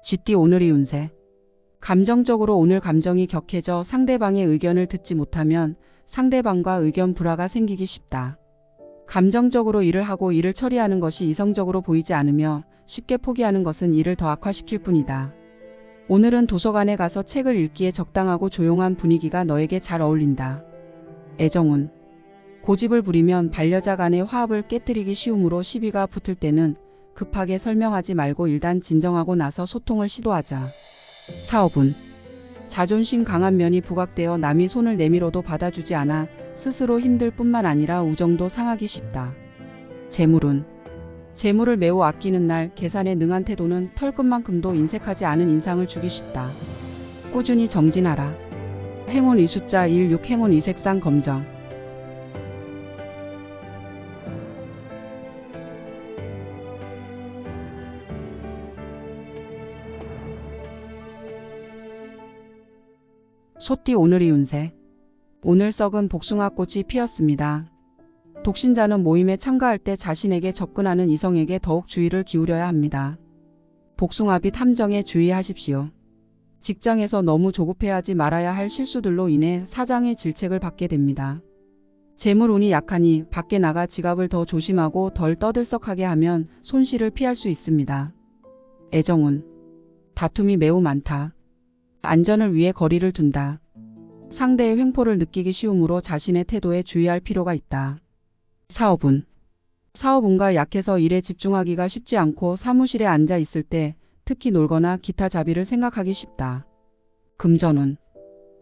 쥐띠 오늘의 운세. 감정적으로 오늘 감정이 격해져 상대방의 의견을 듣지 못하면 상대방과 의견 불화가 생기기 쉽다. 감정적으로 일을 하고 일을 처리하는 것이 이성적으로 보이지 않으며 쉽게 포기하는 것은 일을 더 악화시킬 뿐이다. 오늘은 도서관에 가서 책을 읽기에 적당하고 조용한 분위기가 너에게 잘 어울린다. 애정운. 고집을 부리면 반려자 간의 화합을 깨뜨리기 쉬우므로 시비가 붙을 때는 급하게 설명하지 말고 일단 진정하고 나서 소통을 시도하자. 사업운. 자존심 강한 면이 부각되어 남이 손을 내밀어도 받아주지 않아 스스로 힘들 뿐만 아니라 우정도 상하기 쉽다. 재물운. 재물을 매우 아끼는 날 계산에 능한 태도는 털끝만큼도 인색하지 않은 인상을 주기 쉽다. 꾸준히 정진하라. 행운 이숫자 16 행운 이색상 검정. 소띠 오늘의 운세. 오늘 썩은 복숭아꽃이 피었습니다. 독신자는 모임에 참가할 때 자신에게 접근하는 이성에게 더욱 주의를 기울여야 합니다. 복숭아빛 함정에 주의하십시오. 직장에서 너무 조급해하지 말아야 할 실수들로 인해 사장의 질책을 받게 됩니다. 재물운이 약하니 밖에 나가 지갑을 더 조심하고 덜 떠들썩하게 하면 손실을 피할 수 있습니다. 애정운. 다툼이 매우 많다. 안전을 위해 거리를 둔다. 상대의 횡포를 느끼기 쉬우므로 자신의 태도에 주의할 필요가 있다. 사업운. 사업운가 약해서 일에 집중하기가 쉽지 않고 사무실에 앉아 있을 때 특히 놀거나 기타 자비를 생각하기 쉽다. 금전운.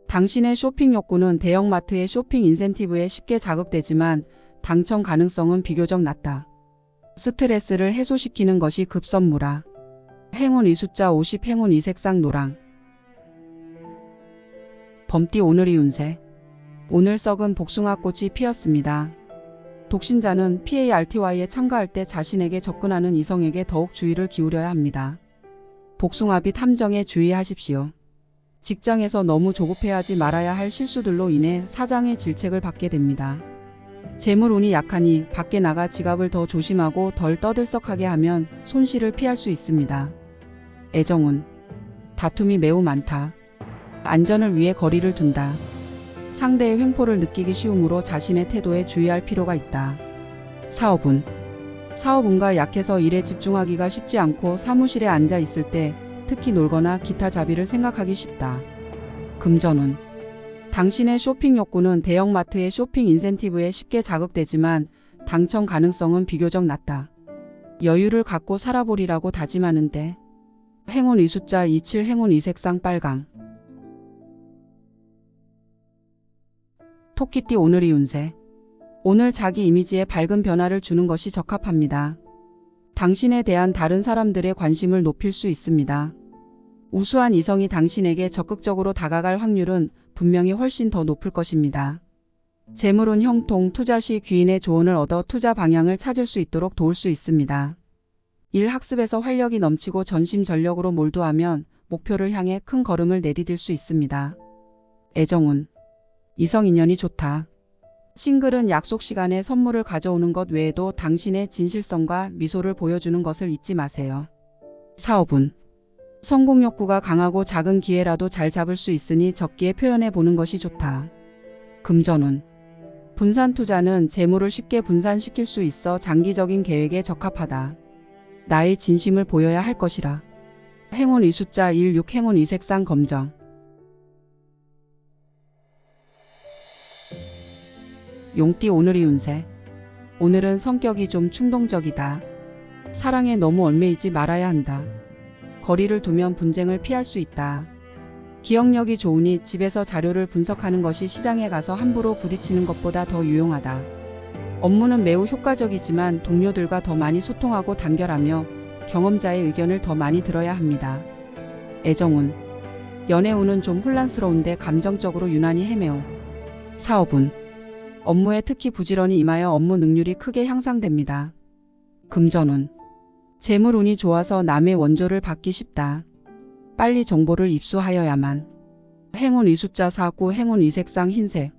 당신의 쇼핑 욕구는 대형마트의 쇼핑 인센티브에 쉽게 자극되지만 당첨 가능성은 비교적 낮다. 스트레스를 해소시키는 것이 급선무라. 행운 이숫자 50 행운 이색상 노랑. 범띠 오늘의 운세. 오늘 썩은 복숭아꽃이 피었습니다. 독신자는 PARTY에 참가할 때 자신에게 접근하는 이성에게 더욱 주의를 기울여야 합니다. 복숭아빛 함정에 주의하십시오. 직장에서 너무 조급해하지 말아야 할 실수들로 인해 사장의 질책을 받게 됩니다. 재물운이 약하니 밖에 나가 지갑을 더 조심하고 덜 떠들썩하게 하면 손실을 피할 수 있습니다. 애정운. 다툼이 매우 많다. 안전을 위해 거리를 둔다. 상대의 횡포를 느끼기 쉬우므로 자신의 태도에 주의할 필요가 있다. 사업운. 사업운가 약해서 일에 집중하기가 쉽지 않고 사무실에 앉아 있을 때 특히 놀거나 기타 자비를 생각하기 쉽다. 금전운. 당신의 쇼핑 욕구는 대형마트의 쇼핑 인센티브에 쉽게 자극되지만 당첨 가능성은 비교적 낮다. 여유를 갖고 살아보리라고 다짐하는데. 행운 이숫자 27 행운 이색상 빨강. 토끼띠 오늘의 운세. 오늘 자기 이미지에 밝은 변화를 주는 것이 적합합니다. 당신에 대한 다른 사람들의 관심을 높일 수 있습니다. 우수한 이성이 당신에게 적극적으로 다가갈 확률은 분명히 훨씬 더 높을 것입니다. 재물운 형통 투자 시 귀인의 조언을 얻어 투자 방향을 찾을 수 있도록 도울 수 있습니다. 일 학습에서 활력이 넘치고 전심전력으로 몰두하면 목표를 향해 큰 걸음을 내디딜 수 있습니다. 애정운. 이성 인연이 좋다. 싱글은 약속 시간에 선물을 가져오는 것 외에도 당신의 진실성과 미소를 보여주는 것을 잊지 마세요. 사업운. 성공 욕구가 강하고 작은 기회라도 잘 잡을 수 있으니 적기에 표현해 보는 것이 좋다. 금전운. 분산 투자는 재물을 쉽게 분산시킬 수 있어 장기적인 계획에 적합하다. 나의 진심을 보여야 할 것이라. 행운 이숫자 16 행운 이색상 검정. 용띠 오늘의 운세. 오늘은 성격이 좀 충동적이다. 사랑에 너무 얽매이지 말아야 한다. 거리를 두면 분쟁을 피할 수 있다. 기억력이 좋으니 집에서 자료를 분석하는 것이 시장에 가서 함부로 부딪히는 것보다 더 유용하다. 업무는 매우 효과적이지만 동료들과 더 많이 소통하고 단결하며 경험자의 의견을 더 많이 들어야 합니다. 애정운. 연애운은 좀 혼란스러운데 감정적으로 유난히 헤매오. 사업운. 업무에 특히 부지런히 임하여 업무 능률이 크게 향상됩니다. 금전운. 재물운이 좋아서 남의 원조를 받기 쉽다. 빨리 정보를 입수하여야만. 행운 이숫자 49 행운 이색상 흰색.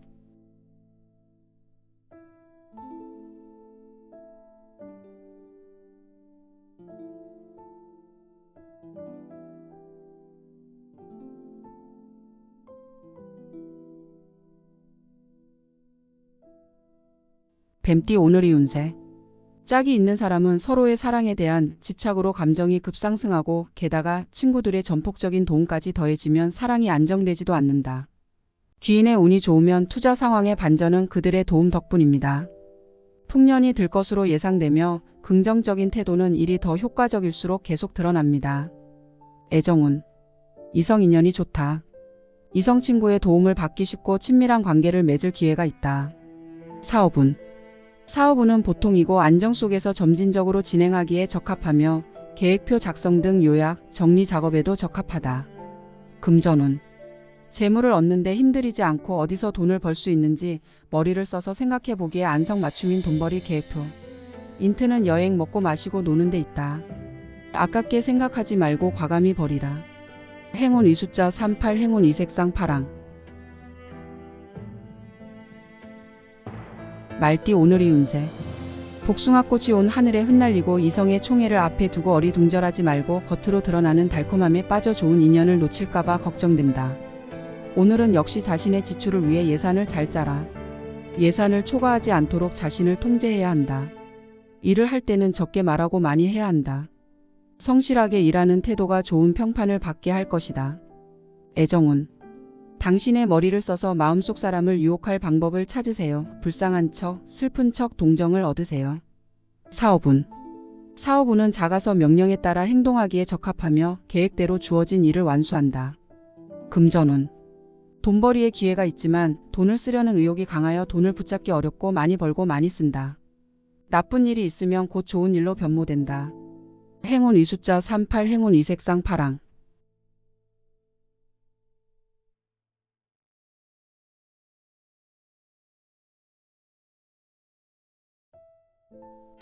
뱀띠 오늘의 운세. 짝이 있는 사람은 서로의 사랑에 대한 집착으로 감정이 급상승하고 게다가 친구들의 전폭적인 도움까지 더해지면 사랑이 안정되지도 않는다. 귀인의 운이 좋으면 투자 상황의 반전은 그들의 도움 덕분입니다. 풍년이 들 것으로 예상되며 긍정적인 태도는 일이 더 효과적일수록 계속 드러납니다. 애정운. 이성 인연이 좋다. 이성 친구의 도움을 받기 쉽고 친밀한 관계를 맺을 기회가 있다. 사업운. 사업운은 보통이고 안정 속에서 점진적으로 진행하기에 적합하며 계획표 작성 등 요약, 정리 작업에도 적합하다. 금전운. 재물을 얻는데 힘들이지 않고 어디서 돈을 벌 수 있는지 머리를 써서 생각해 보기에 안성맞춤인 돈벌이 계획표. 인트는 여행 먹고 마시고 노는 데 있다. 아깝게 생각하지 말고 과감히 버리라. 행운 이숫자 38 행운 이색상 파랑. 말띠 오늘의 운세. 복숭아꽃이 온 하늘에 흩날리고 이성의 총애를 앞에 두고 어리둥절하지 말고 겉으로 드러나는 달콤함에 빠져 좋은 인연을 놓칠까봐 걱정된다. 오늘은 역시 자신의 지출을 위해 예산을 잘 짜라. 예산을 초과하지 않도록 자신을 통제해야 한다. 일을 할 때는 적게 말하고 많이 해야 한다. 성실하게 일하는 태도가 좋은 평판을 받게 할 것이다. 애정운. 당신의 머리를 써서 마음속 사람을 유혹할 방법을 찾으세요. 불쌍한 척, 슬픈 척 동정을 얻으세요. 사업운. 사업운은 작아서 명령에 따라 행동하기에 적합하며 계획대로 주어진 일을 완수한다. 금전운. 돈벌이의 기회가 있지만 돈을 쓰려는 의욕이 강하여 돈을 붙잡기 어렵고 많이 벌고 많이 쓴다. 나쁜 일이 있으면 곧 좋은 일로 변모된다. 행운 이숫자 38 행운 이색상 파랑.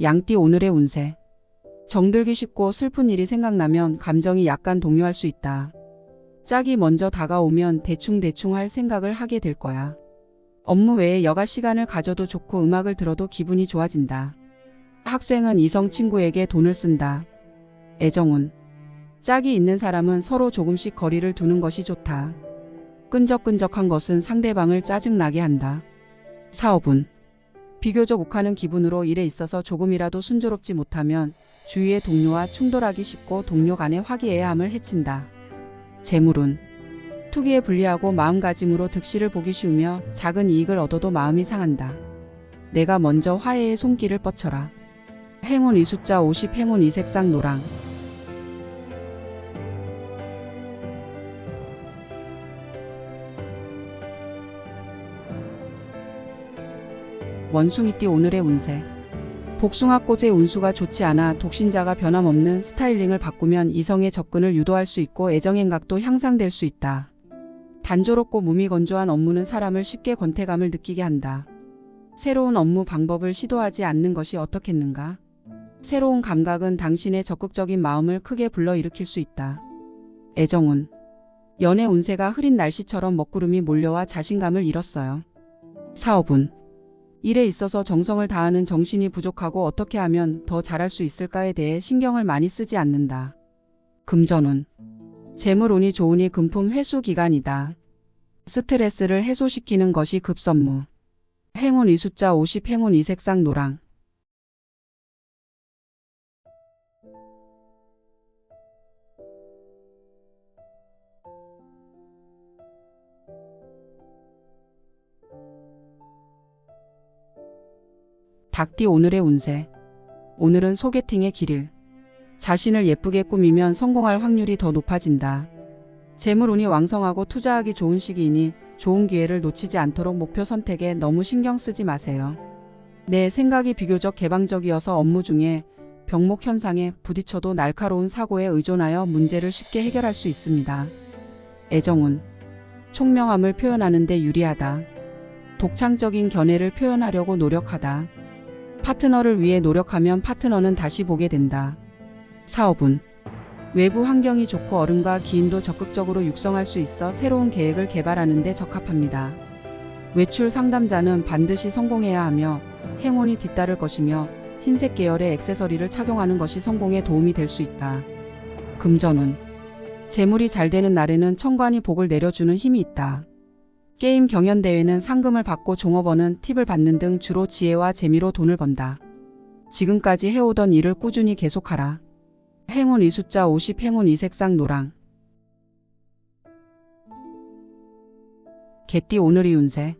양띠 오늘의 운세. 정들기 쉽고 슬픈 일이 생각나면 감정이 약간 동요할 수 있다. 짝이 먼저 다가오면 대충 할 생각을 하게 될 거야. 업무 외에 여가 시간을 가져도 좋고 음악을 들어도 기분이 좋아진다. 학생은 이성 친구에게 돈을 쓴다. 애정운. 짝이 있는 사람은 서로 조금씩 거리를 두는 것이 좋다. 끈적끈적한 것은 상대방을 짜증나게 한다. 사업운. 비교적 욱하는 기분으로 일에 있어서 조금이라도 순조롭지 못하면 주위의 동료와 충돌하기 쉽고 동료 간의 화기애애함을 해친다. 재물운. 투기에 불리하고 마음가짐으로 득실을 보기 쉬우며 작은 이익을 얻어도 마음이 상한다. 내가 먼저 화해의 손길을 뻗쳐라. 행운 이숫자 50 행운 이색상 노랑. 원숭이띠 오늘의 운세. 복숭아꽃의 운수가 좋지 않아 독신자가 변함없는 스타일링을 바꾸면 이성의 접근을 유도할 수 있고 애정행각도 향상될 수 있다. 단조롭고 무미건조한 업무는 사람을 쉽게 권태감을 느끼게 한다. 새로운 업무 방법을 시도하지 않는 것이 어떻겠는가? 새로운 감각은 당신의 적극적인 마음을 크게 불러일으킬 수 있다. 애정운. 연애 운세가 흐린 날씨처럼 먹구름이 몰려와 자신감을 잃었어요. 사업운. 일에 있어서 정성을 다하는 정신이 부족하고 어떻게 하면 더 잘할 수 있을까에 대해 신경을 많이 쓰지 않는다. 금전운. 재물운이 좋으니 금품 회수 기간이다. 스트레스를 해소시키는 것이 급선무. 행운 이숫자 50 행운 이색상 노랑. 닭띠 오늘의 운세. 오늘은 소개팅의 길일. 자신을 예쁘게 꾸미면 성공할 확률이 더 높아진다. 재물운이 왕성하고 투자하기 좋은 시기이니 좋은 기회를 놓치지 않도록 목표 선택에 너무 신경 쓰지 마세요. 내 생각이 비교적 개방적이어서 업무 중에 병목 현상에 부딪혀도 날카로운 사고에 의존하여 문제를 쉽게 해결할 수 있습니다. 애정운. 총명함을 표현하는 데 유리하다. 독창적인 견해를 표현하려고 노력하다. 파트너를 위해 노력하면 파트너는 다시 보게 된다. 사업운. 외부 환경이 좋고 어른과 기인도 적극적으로 육성할 수 있어 새로운 계획을 개발하는 데 적합합니다. 외출 상담자는 반드시 성공해야 하며 행운이 뒤따를 것이며 흰색 계열의 액세서리를 착용하는 것이 성공에 도움이 될 수 있다. 금전운. 재물이 잘 되는 날에는 천관이 복을 내려주는 힘이 있다. 게임 경연대회는 상금을 받고 종업원은 팁을 받는 등 주로 지혜와 재미로 돈을 번다. 지금까지 해오던 일을 꾸준히 계속하라. 행운 2숫자 50 행운 2색상 노랑. 개띠 오늘의 운세.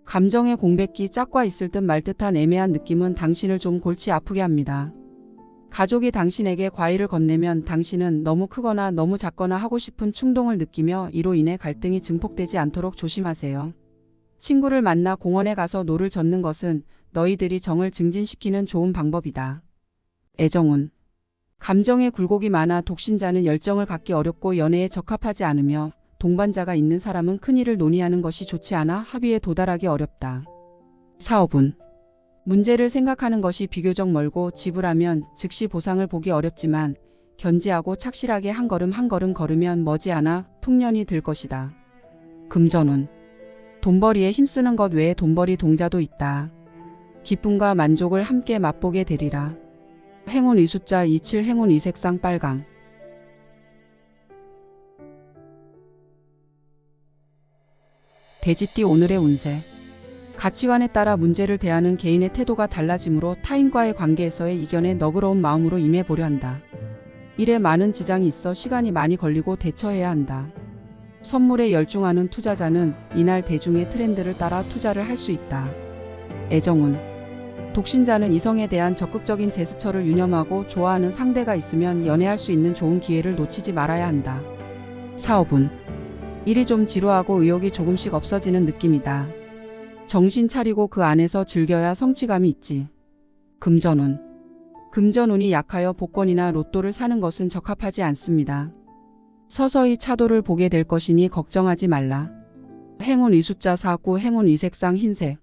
감정의 공백기 짝과 있을 듯 말 듯한 애매한 느낌은 당신을 좀 골치 아프게 합니다. 가족이 당신에게 과일을 건네면 당신은 너무 크거나 너무 작거나 하고 싶은 충동을 느끼며 이로 인해 갈등이 증폭되지 않도록 조심하세요. 친구를 만나 공원에 가서 노를 젓는 것은 너희들이 정을 증진시키는 좋은 방법이다. 애정운. 감정의 굴곡이 많아 독신자는 열정을 갖기 어렵고 연애에 적합하지 않으며 동반자가 있는 사람은 큰일을 논의하는 것이 좋지 않아 합의에 도달하기 어렵다. 사업운. 문제를 생각하는 것이 비교적 멀고 지불하면 즉시 보상을 보기 어렵지만 견지하고 착실하게 한 걸음 한 걸음 걸으면 머지않아 풍년이 들 것이다. 금전운. 돈벌이에 힘쓰는 것 외에 돈벌이 동자도 있다. 기쁨과 만족을 함께 맛보게 되리라. 행운 2숫자 27 행운 2색상 빨강. 돼지띠 오늘의 운세. 가치관에 따라 문제를 대하는 개인의 태도가 달라지므로 타인과의 관계에서의 이견에 너그러운 마음으로 임해보려 한다. 일에 많은 지장이 있어 시간이 많이 걸리고 대처해야 한다. 선물에 열중하는 투자자는 이날 대중의 트렌드를 따라 투자를 할 수 있다. 애정운. 독신자는 이성에 대한 적극적인 제스처를 유념하고 좋아하는 상대가 있으면 연애할 수 있는 좋은 기회를 놓치지 말아야 한다. 사업운. 일이 좀 지루하고 의욕이 조금씩 없어지는 느낌이다. 정신 차리고 그 안에서 즐겨야 성취감이 있지. 금전운. 금전운이 약하여 복권이나 로또를 사는 것은 적합하지 않습니다. 서서히 차도를 보게 될 것이니 걱정하지 말라. 행운 2숫자 49 행운 2색상 흰색.